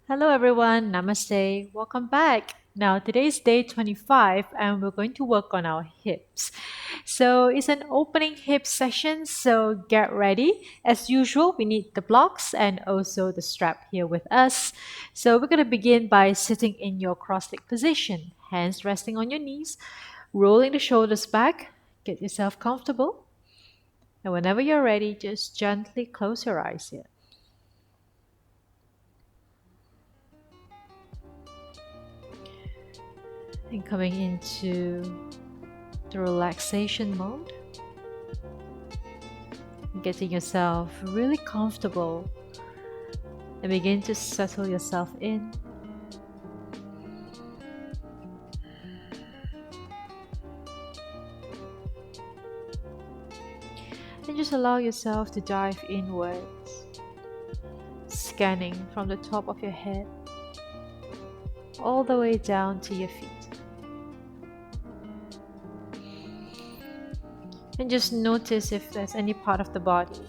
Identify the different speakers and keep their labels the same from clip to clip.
Speaker 1: Hello everyone, Namaste. Welcome back. Now today's day 25 and we're going to work on our hips. So it's an opening hip session, so get ready. As usual, we need the blocks and also the strap here with us. So we're going to begin by sitting in your cross-leg position, hands resting on your knees, rolling the shoulders back. Get yourself comfortable. And whenever you're ready, just gently close your eyes here. And coming into the relaxation mode, getting yourself really comfortable and begin to settle yourself in. And just allow yourself to dive inwards, scanning from the top of your head all the way down to your feet. And just notice if there's any part of the body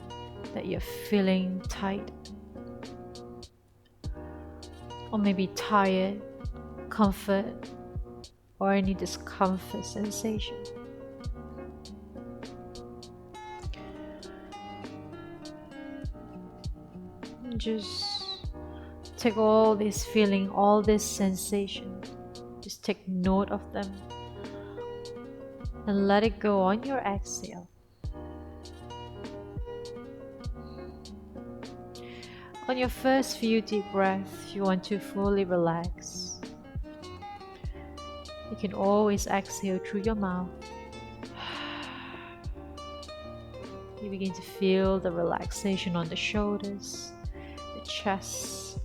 Speaker 1: that you're feeling tight, or maybe tired, comfort, or any discomfort sensation. And just take all this feeling, all this sensation, just take note of them and let it go on your exhale. On your first few deep breaths, you want to fully relax. You can always exhale through your mouth. You begin to feel the relaxation on the shoulders, the chest,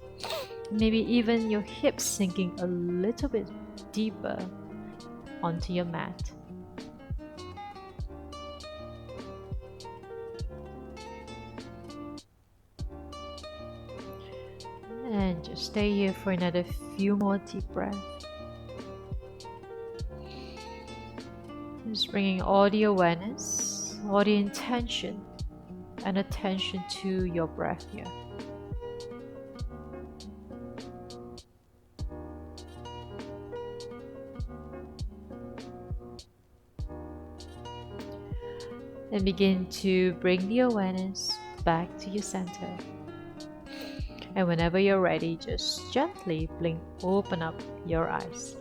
Speaker 1: maybe even your hips sinking a little bit deeper onto your mat. And just stay here for another few more deep breaths. Just bringing all the awareness, all the intention and attention to your breath here. And begin to bring the awareness back to your center. And whenever you're ready, just gently open up your eyes.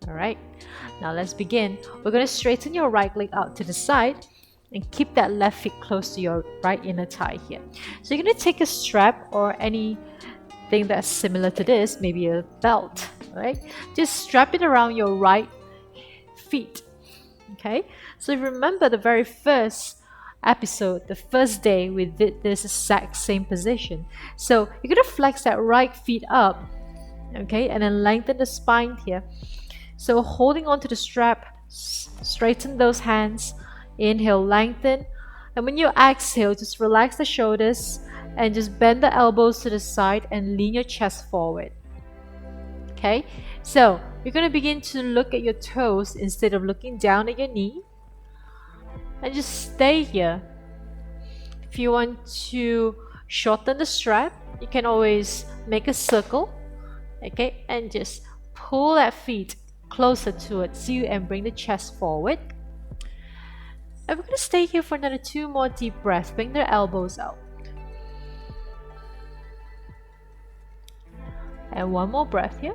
Speaker 1: Alright, now let's begin. We're going to straighten your right leg out to the side and keep that left foot close to your right inner thigh here. So you're going to take a strap or anything that's similar to this, maybe a belt, right? Just strap it around your right feet. Okay, so if you remember the very first episode, the first day we did this exact same position. So you're going to flex that right feet up, okay, and then lengthen the spine here. So holding onto the strap, straighten those hands, inhale, lengthen, and when you exhale, just relax the shoulders and just bend the elbows to the side and lean your chest forward. Okay, so you're going to begin to look at your toes instead of looking down at your knee. And just stay here. If you want to shorten the strap, you can always make a circle, okay, and just pull that feet closer towards you and bring the chest forward. And we're going to stay here for another 2 more deep breaths. Bring the elbows out. And 1 more breath here.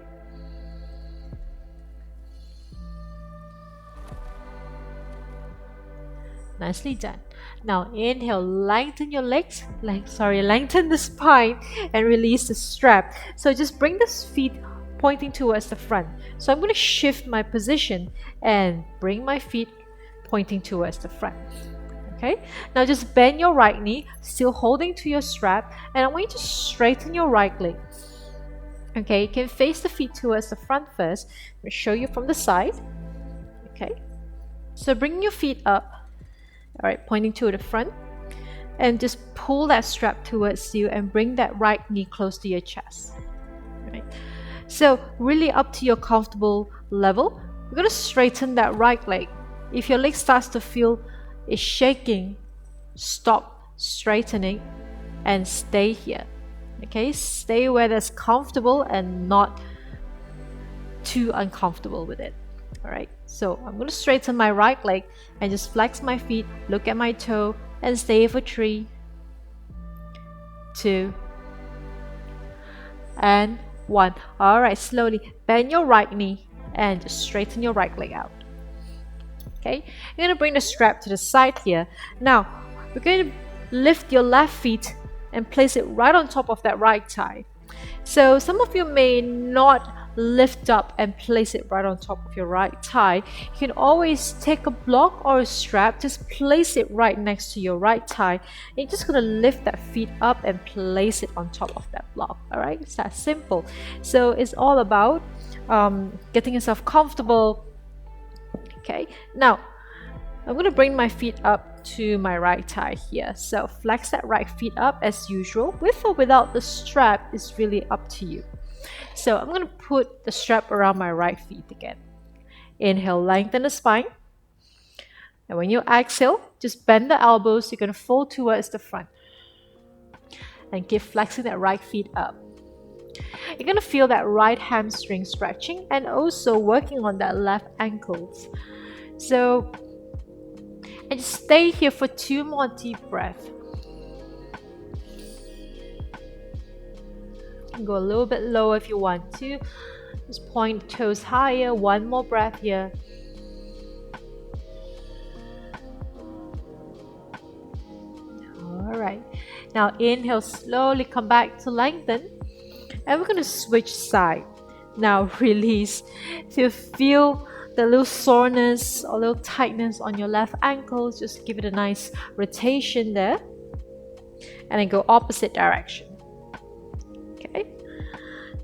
Speaker 1: Nicely done. Now inhale, lengthen your legs, lengthen the spine and release the strap. So just bring the feet pointing towards the front. So I'm going to shift my position and bring my feet pointing towards the front. Okay, now just bend your right knee, still holding to your strap, and I want you to straighten your right leg. Okay, you can face the feet towards the front first. I'm going to show you from the side. Okay, so bring your feet up. All right, pointing to the front, and just pull that strap towards you and bring that right knee close to your chest. All right, so really up to your comfortable level. We're going to straighten that right leg. If your leg starts to feel it's shaking, stop straightening and stay here. Okay, stay where that's comfortable and not too uncomfortable with it. All right, so I'm going to straighten my right leg and just flex my feet, look at my toe, and stay for 3, 2, and 1. All right, slowly bend your right knee and just straighten your right leg out. Okay, you're going to bring the strap to the side here. Now, we're going to lift your left feet and place it right on top of that right thigh. So some of you may not lift up and place it right on top of your right thigh. You can always take a block or a strap, just place it right next to your right thigh. And you're just going to lift that feet up and place it on top of that block. All right, it's that simple. So it's all about getting yourself comfortable. Okay, now I'm going to bring my feet up to my right thigh here. So flex that right feet up as usual. With or without the strap is really up to you. So I'm going to put the strap around my right feet again. Inhale, lengthen the spine. And when you exhale, just bend the elbows. You're going to fold towards the front. And keep flexing that right feet up. You're going to feel that right hamstring stretching and also working on that left ankles. So, and just stay here for 2 more deep breaths. Go a little bit lower if you want to. Just point the toes higher. 1 more breath here. Alright. Now inhale, slowly come back to lengthen. And we're going to switch side. Now release. If you feel the little soreness or little tightness on your left ankle, just give it a nice rotation there. And then go opposite direction. Okay.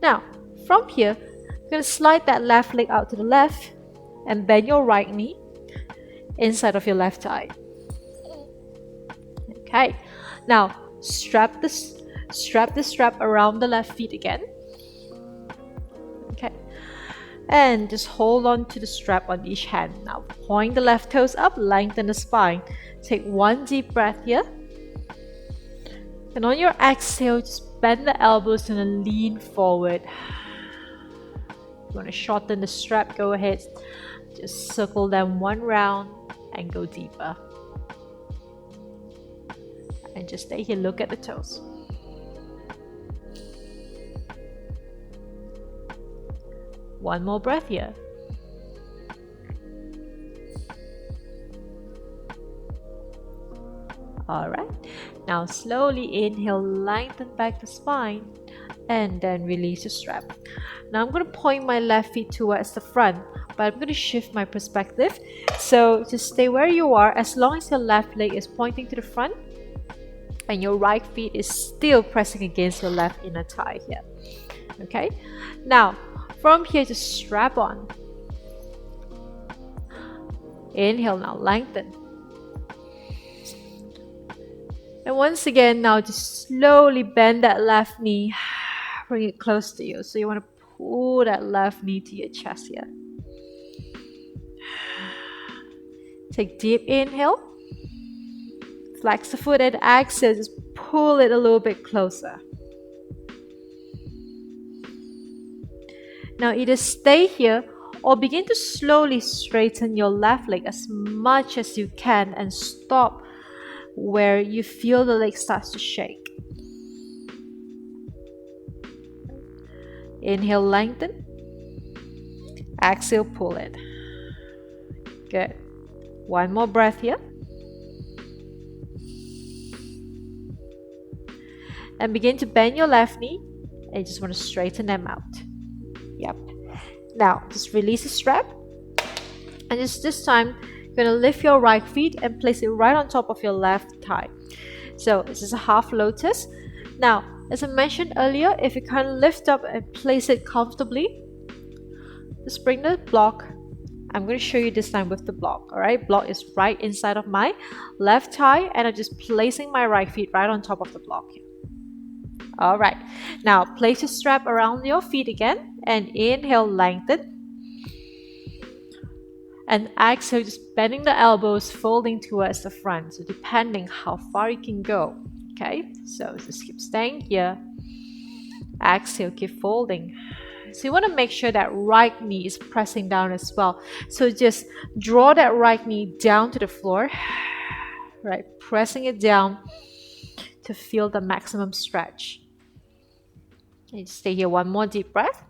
Speaker 1: Now, from here, you're going to slide that left leg out to the left and bend your right knee inside of your left thigh. Okay. Now, strap the strap around the left feet again. Okay. And just hold on to the strap on each hand. Now, point the left toes up, lengthen the spine. Take 1 deep breath here. And on your exhale, just bend the elbows and then lean forward. If you want to shorten the strap, go ahead. Just circle them 1 round and go deeper. And just stay here, look at the toes. One more breath here. Alright, now slowly inhale, lengthen back the spine and then release the strap. Now I'm going to point my left feet towards the front, but I'm going to shift my perspective. So just stay where you are as long as your left leg is pointing to the front and your right feet is still pressing against your left inner thigh here. Okay, now from here just strap on. Inhale, now lengthen. And once again, now just slowly bend that left knee, bring it close to you. So you want to pull that left knee to your chest here. Take deep inhale. Flex the foot and exhale, just pull it a little bit closer. Now either stay here or begin to slowly straighten your left leg as much as you can and stop where you feel the leg starts to shake. Inhale, lengthen. Exhale, pull it. Good. One more breath here. And begin to bend your left knee and you just want to straighten them out. Yep. Now, just release the strap. And just this time, you're going to lift your right feet and place it right on top of your left thigh. So this is a half lotus. Now, as I mentioned earlier, if you can't lift up and place it comfortably, just bring the block. I'm going to show you this time with the block. Alright, block is right inside of my left thigh and I'm just placing my right feet right on top of the block here. Alright, now place your strap around your feet again and inhale, lengthen. And exhale, just bending the elbows, folding towards the front. So depending how far you can go. Okay, so just keep staying here. Exhale, keep folding. So you want to make sure that right knee is pressing down as well. So just draw that right knee down to the floor, right? Pressing it down to feel the maximum stretch. And stay here, one more deep breath.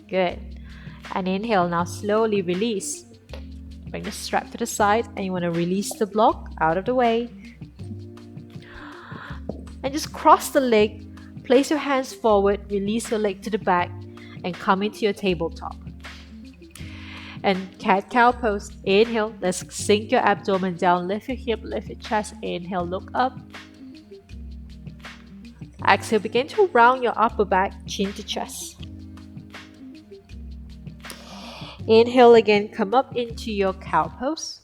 Speaker 1: Good. And inhale, now slowly release. Bring the strap to the side and you want to release the block out of the way. And just cross the leg, place your hands forward, release your leg to the back and come into your tabletop. And cat-cow pose. Inhale, let's sink your abdomen down, lift your hip, lift your chest. Inhale, look up. Exhale, begin to round your upper back, chin to chest. Inhale again, come up into your cow pose.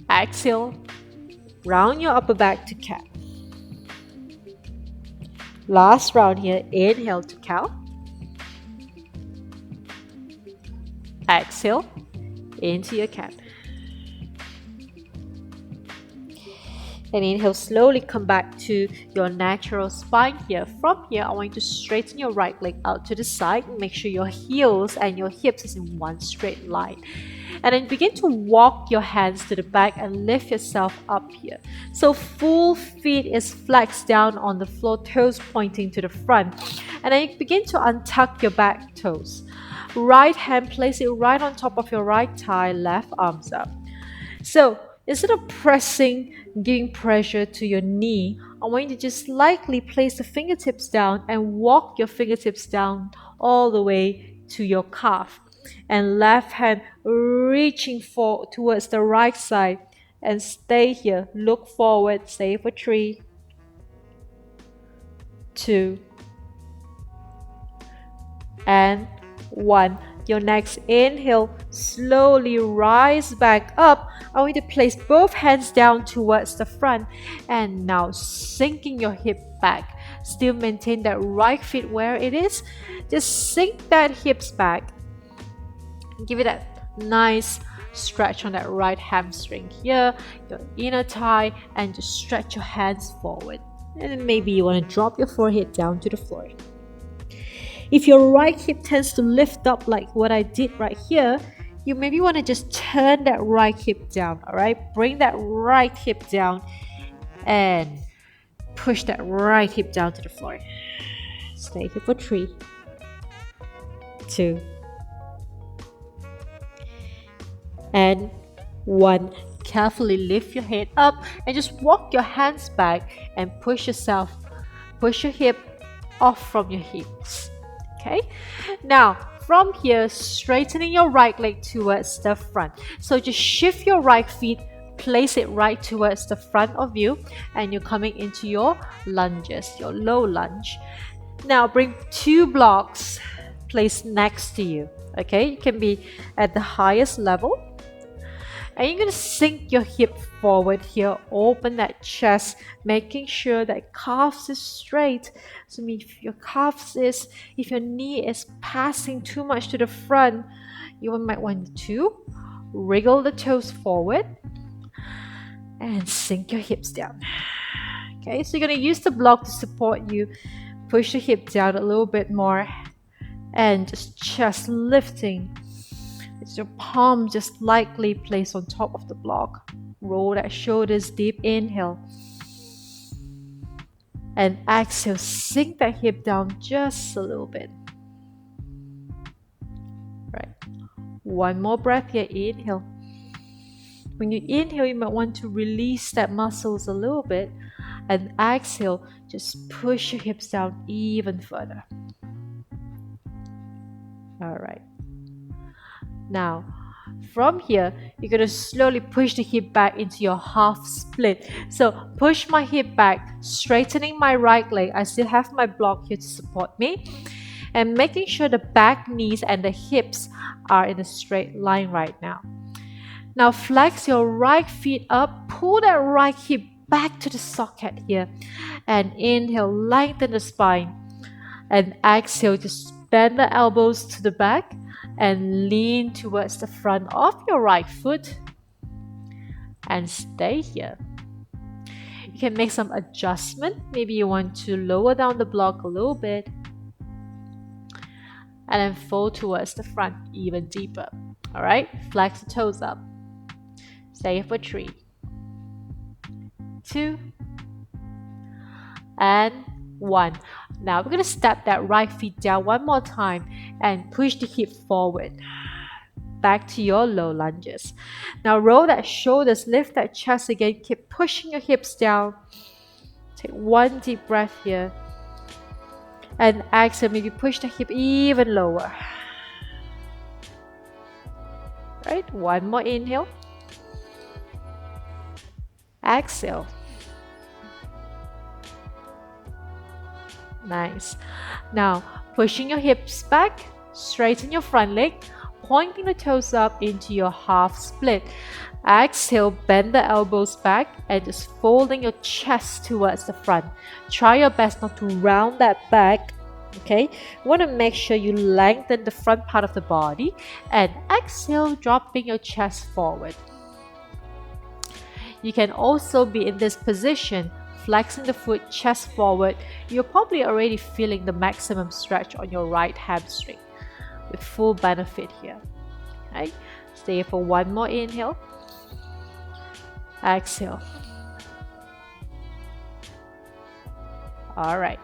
Speaker 1: Exhale, round your upper back to cat. Last round here, inhale to cow. Exhale, into your cat. And inhale, slowly come back to your natural spine here. From here, I want you to straighten your right leg out to the side. Make sure your heels and your hips is in one straight line. And then begin to walk your hands to the back and lift yourself up here. So full feet is flexed down on the floor, toes pointing to the front. And then you begin to untuck your back toes. Right hand, place it right on top of your right thigh, left arms up. So instead of pressing, giving pressure to your knee, I want you to just lightly place the fingertips down and walk your fingertips down all the way to your calf. And left hand reaching towards the right side and stay here. Look forward, stay for 3, 2, and 1. Your next inhale, slowly rise back up. I want you to place both hands down towards the front and now sinking your hip back. Still maintain that right foot where it is. Just sink that hips back. Give it that nice stretch on that right hamstring here, your inner thigh, and just stretch your hands forward. And then maybe you want to drop your forehead down to the floor. If your right hip tends to lift up like what I did right here, you maybe want to just turn that right hip down, all right? Bring that right hip down and push that right hip down to the floor. Stay here for 3, 2, and 1. Carefully lift your head up and just walk your hands back and push your hip off from your hips. Okay, now from here, straightening your right leg towards the front. So just shift your right feet, place it right towards the front of you, and you're coming into your lunges, your low lunge. Now bring 2 blocks placed next to you. Okay, you can be at the highest level. And you're going to sink your hip forward here, open that chest, making sure that calves is straight. So if your knee is passing too much to the front, you might want to wriggle the toes forward and sink your hips down. Okay, so you're going to use the block to support you. Push the hip down a little bit more and just chest lifting. It's your palm just lightly placed on top of the block. Roll that shoulders deep. Inhale. And exhale. Sink that hip down just a little bit. Right. One more breath here. Inhale. When you inhale, you might want to release that muscles a little bit. And exhale. Just push your hips down even further. All right. Now, from here, you're going to slowly push the hip back into your half split. So, push my hip back, straightening my right leg. I still have my block here to support me. And making sure the back knees and the hips are in a straight line right now. Now, flex your right feet up. Pull that right hip back to the socket here. And inhale, lengthen the spine. And exhale, just bend the elbows to the back and lean towards the front of your right foot. and stay here. You can make some adjustment. Maybe you want to lower down the block a little bit and then fold towards the front even deeper. All right, flex the toes up. Stay here for 3, 2, and 1. Now we're going to step that right foot down one more time and push the hip forward. Back to your low lunges. Now roll that shoulders, lift that chest again, keep pushing your hips down. Take one deep breath here. And exhale, maybe push the hip even lower. Right, one more inhale. Exhale. Nice. Now, pushing your hips back, straighten your front leg, pointing the toes up into your half split. Exhale, bend the elbows back and just folding your chest towards the front. Try your best not to round that back. Okay, you want to make sure you lengthen the front part of the body and exhale, dropping your chest forward. You can also be in this position, flexing the foot, chest forward. You're probably already feeling the maximum stretch on your right hamstring with full benefit here. Okay, stay here for one more inhale. Exhale. All right.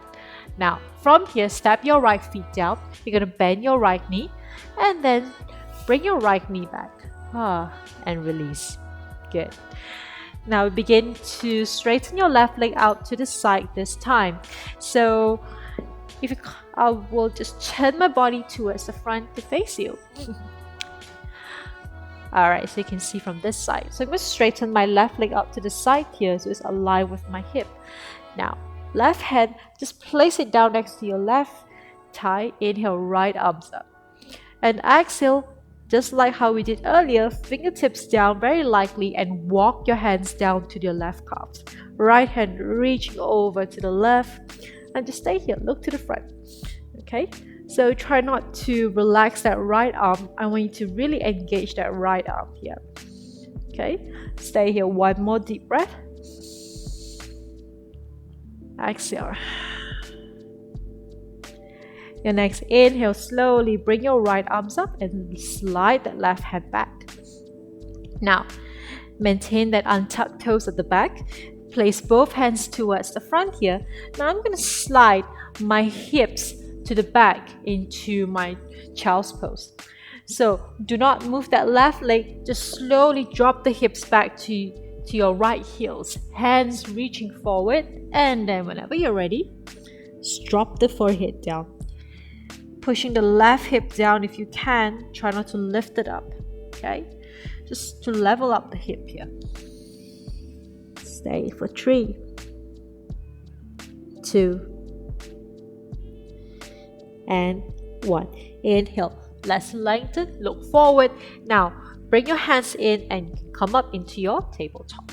Speaker 1: Now, from here, step your right feet down. You're going to bend your right knee and then bring your right knee back. And release. Good. Now, begin to straighten your left leg out to the side this time. So, I will just turn my body towards the front to face you. Alright, so you can see from this side. So I'm going to straighten my left leg out to the side here so it's aligned with my hip. Now, left hand, just place it down next to your left thigh. Inhale, right arms up. And exhale, just like how we did earlier, fingertips down very lightly and walk your hands down to your left calf. Right hand reaching over to the left and just stay here, look to the front. Okay, so try not to relax that right arm. I want you to really engage that right arm here. Okay, stay here, one more deep breath. Exhale. Your next inhale, slowly bring your right arms up and slide that left hand back. Now, maintain that untucked toes at the back. Place both hands towards the front here. Now I'm going to slide my hips to the back into my child's pose. So do not move that left leg. Just slowly drop the hips back to your right heels. Hands reaching forward. And then whenever you're ready, just drop the forehead down. Pushing the left hip down if you can. Try not to lift it up. Okay? Just to level up the hip here. Stay for 3, 2, and 1. Inhale. Let's lengthen. Look forward. Now, bring your hands in and come up into your tabletop.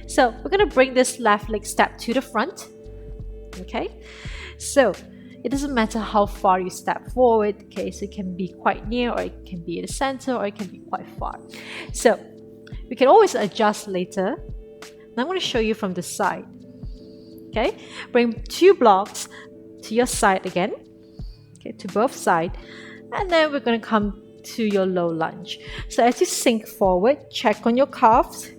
Speaker 1: So, we're going to bring this left leg step to the front. Okay? So, it doesn't matter how far you step forward. Okay? So, it can be quite near, or it can be in the center, or it can be quite far. So, we can always adjust later. Now I'm going to show you from the side. Okay, bring 2 blocks to your side again. Okay, to both sides, and then we're going to come to your low lunge. So as you sink forward, check on your calves.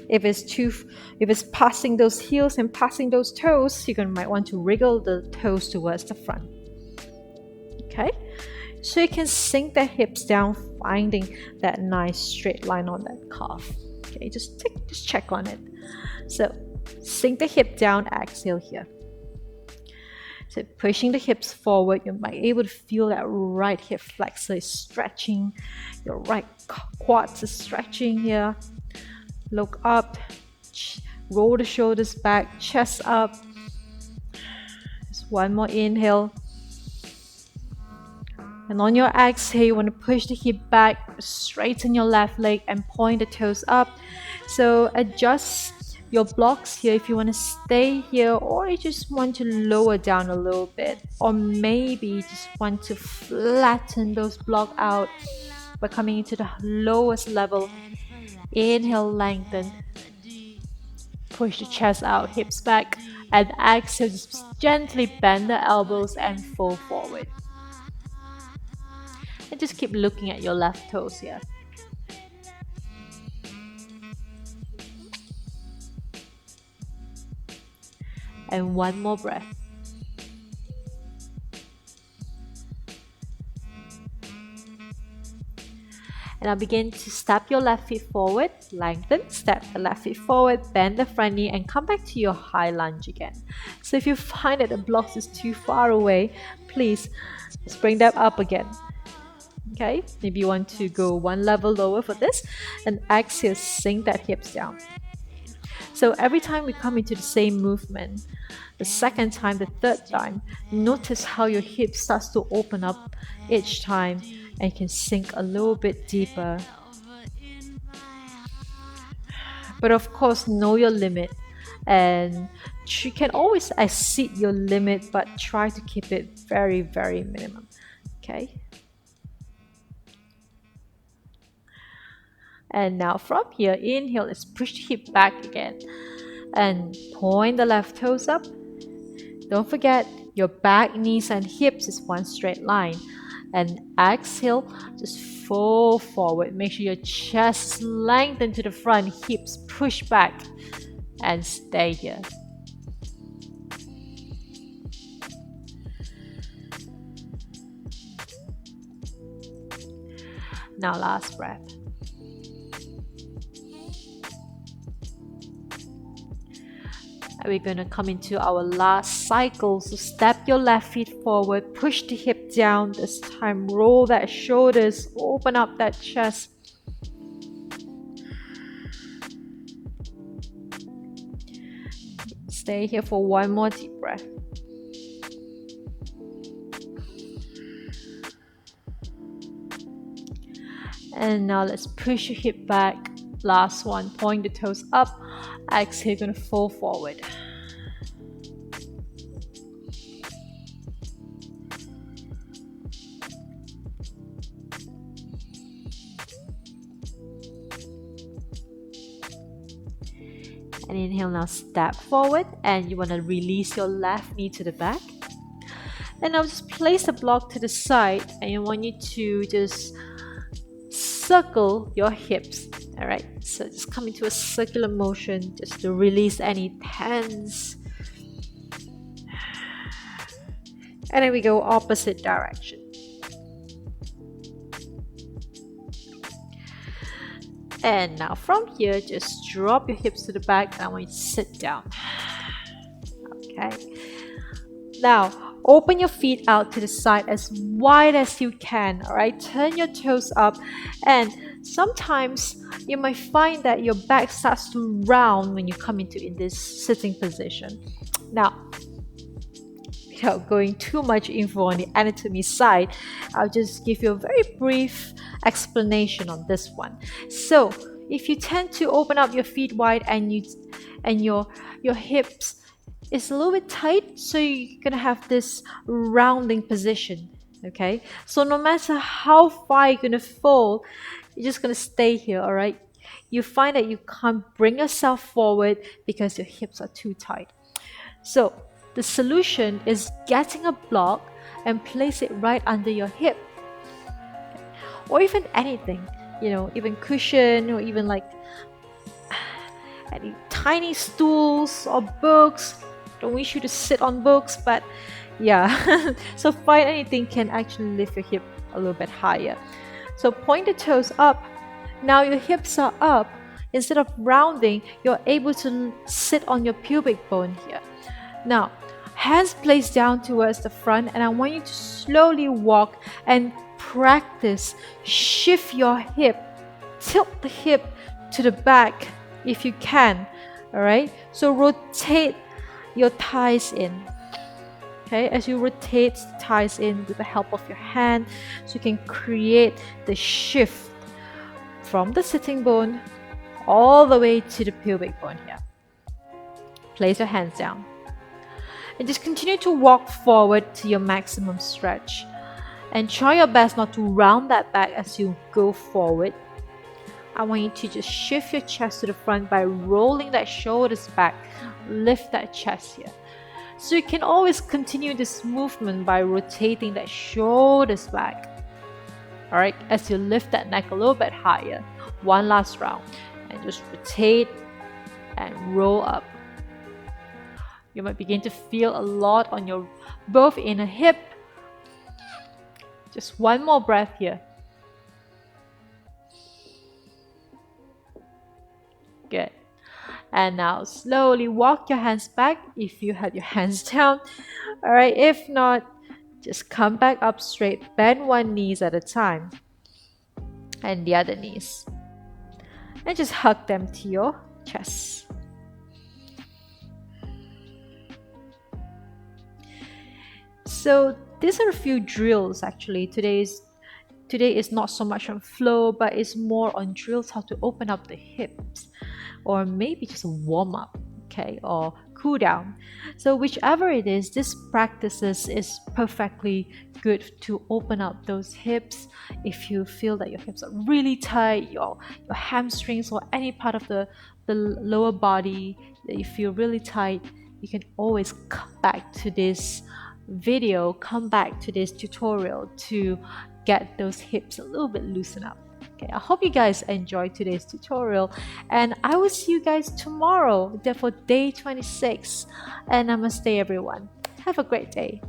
Speaker 1: If it's passing those heels and passing those toes, might want to wriggle the toes towards the front. Okay, so you can sink the hips down, finding that nice straight line on that calf. Okay, just check on it. So sink the hip down, exhale here. So pushing the hips forward, you might be able to feel that right hip flexor is stretching. Your right quads is stretching here. Look up, roll the shoulders back, chest up. Just one more inhale. And on your exhale, you want to push the hip back, straighten your left leg and point the toes up. So adjust your blocks here if you want to stay here, or you just want to lower down a little bit, or maybe you just want to flatten those blocks out by coming into the lowest level Inhale, lengthen. Push the chest out, hips back. And exhale, just gently bend the elbows and fold forward. And just keep looking at your left toes here. And one more breath. And now begin to step your left feet forward, lengthen, step the left feet forward, bend the front knee and come back to your high lunge again. So if you find that the blocks is too far away, please just bring them up again. Okay, maybe you want to go one level lower for this, and exhale, sink that hips down. So every time we come into the same movement, the second time, the third time, notice how your hip starts to open up each time and you can sink a little bit deeper. But of course, know your limit, and you can always exceed your limit, but try to keep it very, very minimum. Okay. And now from here, inhale, let's push the hip back again and point the left toes up. Don't forget, your back, knees and hips is one straight line. And exhale, just fold forward. Make sure your chest lengthen to the front, hips push back and stay here. Now last breath. We're going to come into our last cycle. So step your left feet forward, push the hip down. This time roll that shoulders, open up that chest. Stay here for one more deep breath. And now let's push your hip back. Last one, point the toes up. Exhale, you're going to fold forward. And inhale, now step forward and you want to release your left knee to the back. And now just place the block to the side and I want you to just circle your hips. Alright, so just come into a circular motion just to release any tense. And then we go opposite direction. And now from here, just drop your hips to the back and I want you to sit down. Okay. Now, open your feet out to the side as wide as you can. Alright, turn your toes up, and sometimes you might find that your back starts to round when you come into in this sitting position. Now, without going too much info on the anatomy side, I'll just give you a very brief explanation on this one. So, if you tend to open up your feet wide and your hips is a little bit tight, so you're gonna have this rounding position. Okay, so no matter how far you're gonna fall, you're just gonna stay here. All right, you find that you can't bring yourself forward because your hips are too tight. So the solution is getting a block and place it right under your hip, or even anything, even cushion, or even like any tiny stools or books. Don't wish you to sit on books, but yeah. So find anything can actually lift your hip a little bit higher. So point the toes up. Now your hips are up. Instead of rounding, you're able to sit on your pubic bone here. Now, hands placed down towards the front, and I want you to slowly walk and practice. Shift your hip, tilt the hip to the back if you can. All right, so rotate your thighs in. Okay, as you rotate the thighs in with the help of your hand, so you can create the shift from the sitting bone all the way to the pubic bone here. Place your hands down and just continue to walk forward to your maximum stretch, and try your best not to round that back as you go forward. I want you to just shift your chest to the front by rolling that shoulders back. Lift that chest here. So you can always continue this movement by rotating that shoulders back. All right, as you lift that neck a little bit higher. One last round. And just rotate and roll up. You might begin to feel a lot on your both inner hip. Just one more breath here. Good. And now slowly walk your hands back if you have your hands down. All right, if not, just come back up straight. Bend one knee at a time and the other knees. And just hug them to your chest. So these are a few drills actually. Today is not so much on flow, but it's more on drills how to open up the hips, or maybe just a warm up, okay, or cool down. So whichever it is, this practices is perfectly good to open up those hips. If you feel that your hips are really tight, your hamstrings or any part of the lower body that you feel really tight, you can always come back to this video, come back to this tutorial to get those hips a little bit loosened up. Okay, I hope you guys enjoyed today's tutorial, and I will see you guys tomorrow for day 26. And namaste everyone. Have a great day.